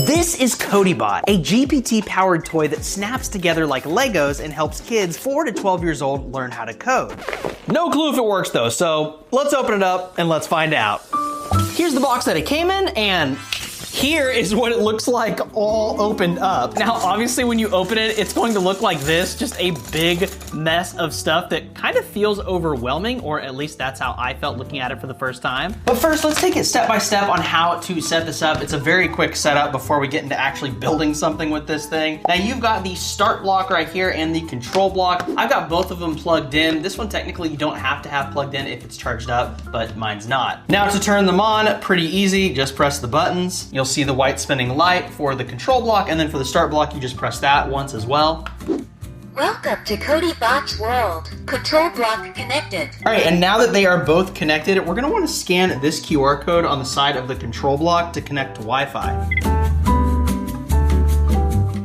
This is CodeeBot, a GPT-powered toy that snaps together like Legos and helps kids 4 to 12 years old learn how to code. No clue if it works though, so let's open it up and let's find out. Here's the box that it came in, and here is what it looks like all opened up. Now, obviously when you open it, it's going to look like this, just a big mess of stuff that kind of feels overwhelming, or at least that's how I felt looking at it for the first time. But first, let's take it step by step on how to set this up. It's a very quick setup before we get into actually building something with this thing. Now, you've got the start block right here and the control block. I've got both of them plugged in. This one, technically, you don't have to have plugged in if it's charged up, but mine's not. Now, to turn them on, pretty easy. Just press the buttons. You'll see the white spinning light for the control block, and then for the start block, you just press that once as well. Welcome to CodeeBot's world. Control block connected. All right, and now that they are both connected, we're gonna wanna scan this QR code on the side of the control block to connect to Wi-Fi.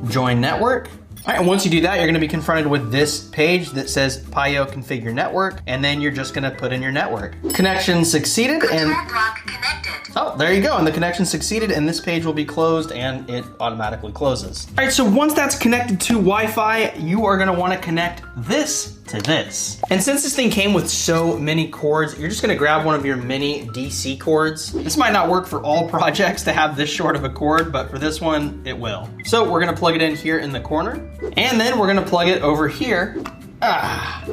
Join network. All right, and once you do that, you're gonna be confronted with this page that says Pio configure network, and then you're just gonna put in your network. Connection succeeded, and Control block connected. oh, there you go, and the connection succeeded, and this page will be closed, and it automatically closes. All right, so once that's connected to Wi-Fi, you are gonna wanna connect this to this. And since this thing came with so many cords, you're just gonna grab one of your mini DC cords. This might not work for all projects to have this short of a cord, but for this one, it will. So we're gonna plug it in here in the corner, and then we're gonna plug it over here,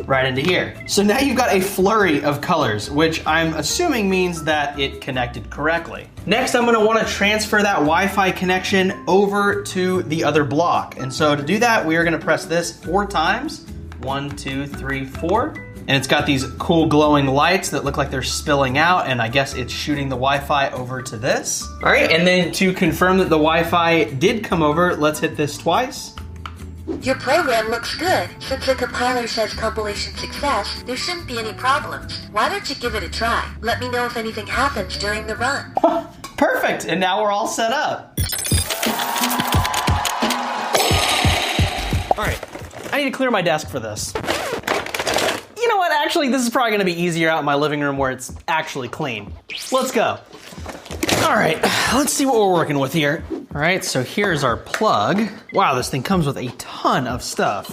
right into here. So now you've got a flurry of colors, which I'm assuming means that it connected correctly. Next, I'm gonna wanna transfer that Wi-Fi connection over to the other block. And so to do that, we are gonna press this 4 times. 1, 2, 3, 4. And it's got these cool glowing lights that look like they're spilling out, and I guess it's shooting the Wi-Fi over to this. All right, and then to confirm that the Wi-Fi did come over, let's hit this twice. Your program looks good. Since the compiler says compilation success, there shouldn't be any problems. Why don't you give it a try? Let me know if anything happens during the run. Perfect, and now we're all set up. All right, I need to clear my desk for this. You know what, actually, this is probably gonna be easier out in my living room where it's actually clean. Let's go. All right, let's see what we're working with here. All right, so here's our plug. Wow, this thing comes with a ton of stuff.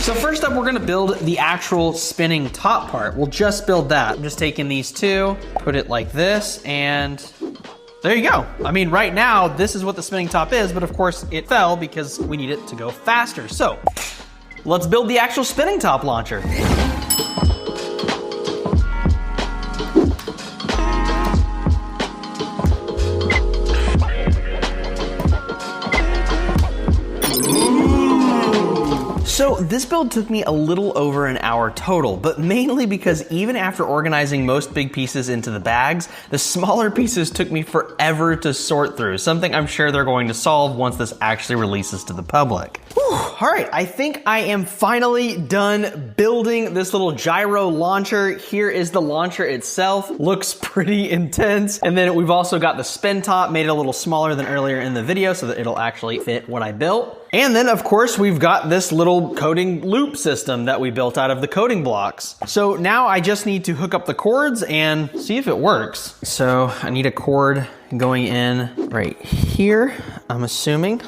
So first up, we're gonna build the actual spinning top part. We'll just build that. I'm just taking these two, put it like this, and there you go. I mean, right now, this is what the spinning top is, but of course it fell because we need it to go faster. So let's build the actual spinning top launcher. So this build took me a little over an hour total, but mainly because even after organizing most big pieces into the bags, the smaller pieces took me forever to sort through, something I'm sure they're going to solve once this actually releases to the public. Whew, all right, I think I am finally done building this little gyro launcher. Here is the launcher itself. Looks pretty intense. And then we've also got the spin top, made it a little smaller than earlier in the video so that it'll actually fit what I built. And then of course we've got this little coding loop system that we built out of the coding blocks. So now I just need to hook up the cords and see if it works. So I need a cord going in right here, I'm assuming.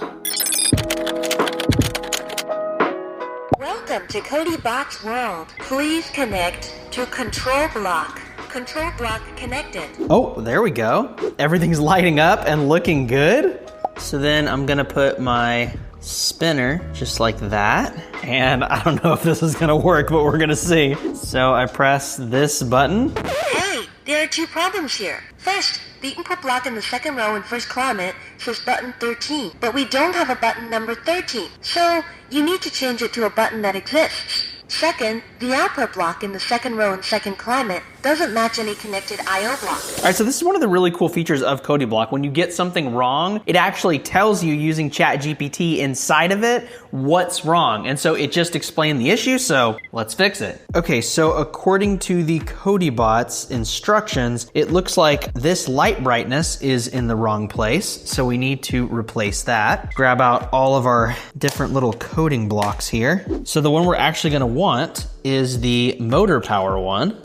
Welcome to CodeeBot's world. Please connect to control block. Control block connected. Oh, there we go. Everything's lighting up and looking good. So then I'm gonna put my spinner just like that. And I don't know if this is gonna work, but we're gonna see. So I press this button. Hey, there are 2 problems here. First, the input block in the second row and first climate says button 13, but we don't have a button number 13. So you need to change it to a button that exists. Second, the output block in the second row and second climate doesn't match any connected I/O block. All right, so this is one of the really cool features of CodeeBlock. When you get something wrong, it actually tells you using Chat GPT inside of it what's wrong. And so it just explained the issue, so let's fix it. Okay, so according to the CodeeBot's instructions, it looks like this light brightness is in the wrong place, so we need to replace that. Grab out all of our different little coding blocks here. So the one we're actually gonna want is the motor power one.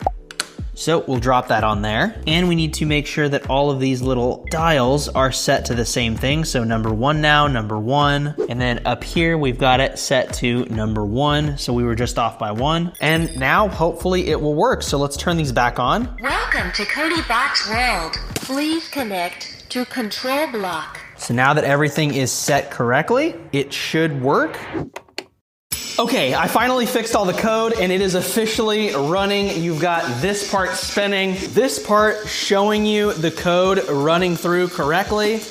So we'll drop that on there. And we need to make sure that all of these little dials are set to the same thing. So number 1 now, number 1. And then up here, we've got it set to number 1. So we were just off by 1. And now hopefully it will work. So let's turn these back on. Welcome to Codee Bot's world. Please connect to control block. So now that everything is set correctly, it should work. Okay, I finally fixed all the code and it is officially running. You've got this part spinning, this part showing you the code running through correctly.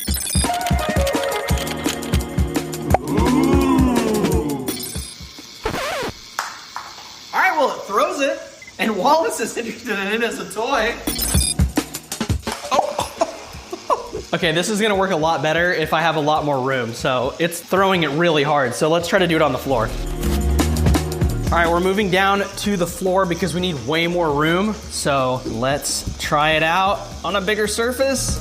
Ooh. All right, well, it throws it, and Wallace is interested in it as a toy. Okay, this is gonna work a lot better if I have a lot more room. So it's throwing it really hard. So let's try to do it on the floor. All right, we're moving down to the floor because we need way more room. So let's try it out on a bigger surface.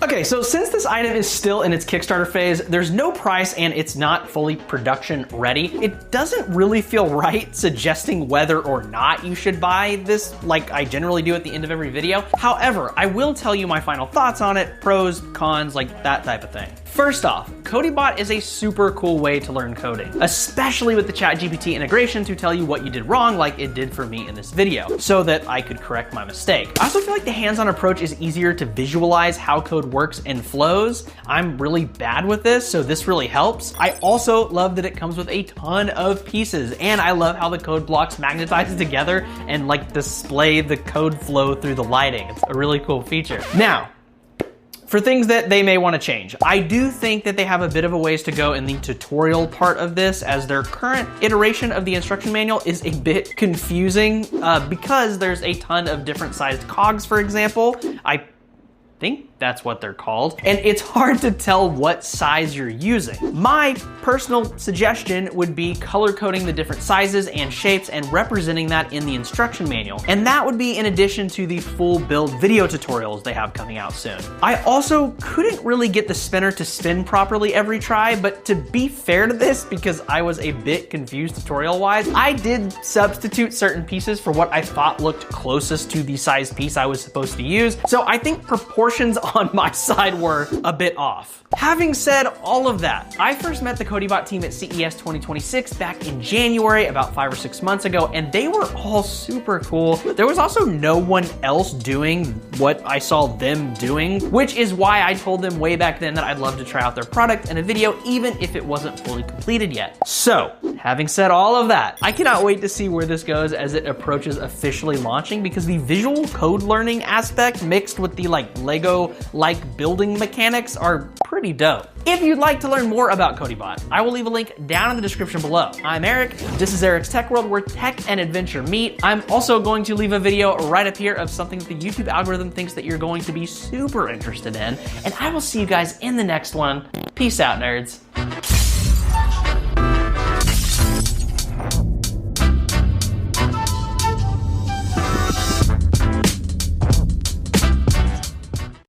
Okay, so since this item is still in its Kickstarter phase, there's no price and it's not fully production ready, it doesn't really feel right suggesting whether or not you should buy this like I generally do at the end of every video. However, I will tell you my final thoughts on it, pros, cons, like that type of thing. First off, CodeeBot is a super cool way to learn coding, especially with the Chat GPT integration to tell you what you did wrong like it did for me in this video, so that I could correct my mistake. I also feel like the hands-on approach is easier to visualize how code works and flows. I'm really bad with this, so this really helps. I also love that it comes with a ton of pieces, and I love how the code blocks magnetize together and like display the code flow through the lighting. It's a really cool feature. Now, for things that they may want to change, I do think that they have a bit of a ways to go in the tutorial part of this, as their current iteration of the instruction manual is a bit confusing because there's a ton of different sized cogs, for example. I think that's what they're called, and it's hard to tell what size you're using. My personal suggestion would be color coding the different sizes and shapes and representing that in the instruction manual. And that would be in addition to the full build video tutorials they have coming out soon. I also couldn't really get the spinner to spin properly every try, but to be fair to this, because I was a bit confused tutorial-wise, I did substitute certain pieces for what I thought looked closest to the size piece I was supposed to use. So I think proportions on my side were a bit off. Having said all of that, I first met the CodeeBot team at CES 2026 back in January, about 5 or 6 months ago, and they were all super cool. There was also no one else doing what I saw them doing, which is why I told them way back then that I'd love to try out their product in a video, even if it wasn't fully completed yet. So, having said all of that, I cannot wait to see where this goes as it approaches officially launching, because the visual code learning aspect mixed with the Lego-like building mechanics are pretty dope. If you'd like to learn more about CodeeBot, I will leave a link down in the description below. I'm Eric, this is Eric's Tech World, where tech and adventure meet. I'm also going to leave a video right up here of something that the YouTube algorithm thinks that you're going to be super interested in, and I will see you guys in the next one. Peace out, nerds.